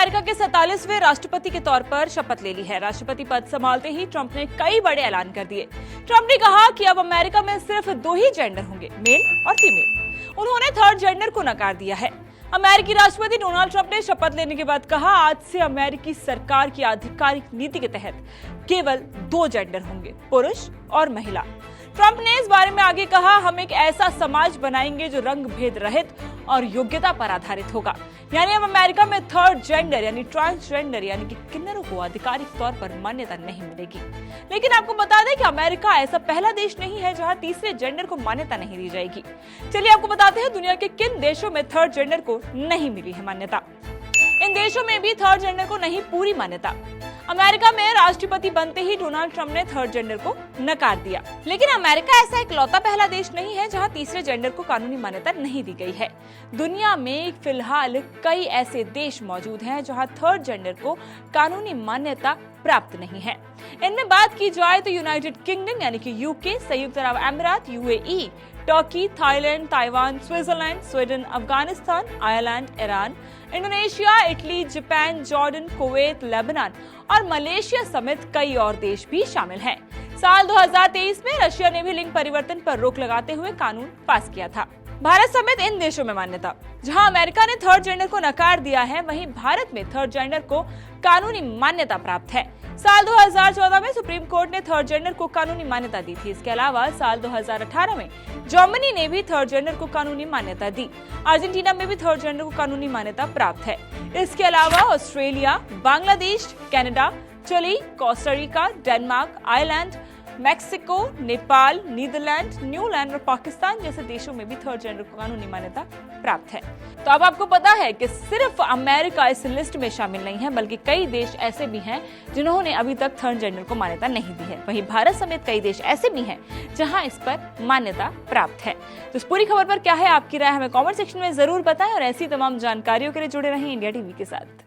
America के 47वें राष्ट्रपति के तौर पर शपथ ले ली है। राष्ट्रपति पद संभालते ही ट्रंप ने कई बड़े ऐलान कर दिए। ट्रंप ने कहा कि अब अमेरिका में सिर्फ 2 ही जेंडर होंगे, मेल और फीमेल। उन्होंने थर्ड जेंडर को नकार दिया है। अमेरिकी राष्ट्रपति डोनाल्ड ट्रंप ने शपथ लेने के बाद कहा, आज से अमेरिकी सरकार की आधिकारिक नीति के तहत केवल 2 जेंडर होंगे, पुरुष और महिला। ट्रंप ने इस बारे में आगे कहा, हम एक ऐसा समाज बनाएंगे जो रंग भेद रहित और योग्यता पर आधारित होगा। यानी अब अमेरिका में थर्ड जेंडर यानी ट्रांसजेंडर यानी कि किन्नरों को आधिकारिक तौर पर मान्यता नहीं मिलेगी। लेकिन आपको बता दें कि अमेरिका ऐसा पहला देश नहीं है जहां तीसरे जेंडर को मान्यता नहीं दी जाएगी। चलिए आपको बताते हैं दुनिया के किन देशों में थर्ड जेंडर को नहीं मिली है मान्यता। इन देशों में भी थर्ड जेंडर को नहीं पूरी मान्यता। अमेरिका में राष्ट्रपति बनते ही डोनाल्ड ट्रंप ने थर्ड जेंडर को नकार दिया। लेकिन अमेरिका ऐसा इकलौता पहला देश नहीं है जहां तीसरे जेंडर को कानूनी मान्यता नहीं दी गई है। दुनिया में फिलहाल कई ऐसे देश मौजूद हैं जहां थर्ड जेंडर को कानूनी मान्यता प्राप्त नहीं है। इनमें बात की जाए तो यूनाइटेड किंगडम यानी कि यूके, संयुक्त अरब अमीरात UAE, Turkey, Thailand, Taiwan, Switzerland, Sweden, Afghanistan, Ireland, Iran, Indonesia, Italy, Japan, Jordan, Kuwait, Lebanon और मलेशिया समेत कई और देश भी शामिल हैं। साल 2023 में रशिया ने भी लिंग परिवर्तन पर रोक लगाते हुए कानून पास किया था। भारत समेत इन देशों में मान्यता। जहां अमेरिका ने थर्ड जेंडर को नकार दिया है, वहीं भारत में थर्ड जेंडर को कानूनी मान्यता प्राप्त है। साल 2014 में सुप्रीम कोर्ट ने थर्ड जेंडर को कानूनी मान्यता दी थी। इसके अलावा साल 2018 में जर्मनी ने भी थर्ड जेंडर को कानूनी मान्यता दी। अर्जेंटीना में भी थर्ड जेंडर को कानूनी मान्यता प्राप्त है। इसके अलावा Australia, Bangladesh, Canada, Chile, Costa Rica, Denmark, Ireland, Mexico, Nepal, Netherlands, New Zealand और पाकिस्तान जैसे देशों में भी थर्ड जेंडर को कानूनी मान्यता प्राप्त है। तो अब आपको पता है कि सिर्फ अमेरिका इस लिस्ट में शामिल नहीं है, बल्कि कई देश ऐसे भी हैं जिन्होंने अभी तक थर्ड जेंडर को मान्यता नहीं दी है। वहीं भारत समेत कई देश ऐसे भी हैं जहां इस पर मान्यता प्राप्त है। तो इस पूरी खबर पर क्या है आपकी राय, हमें कॉमेंट सेक्शन में जरूर बताएं और ऐसी तमाम जानकारियों के लिए जुड़े रहें इंडिया टीवी के साथ।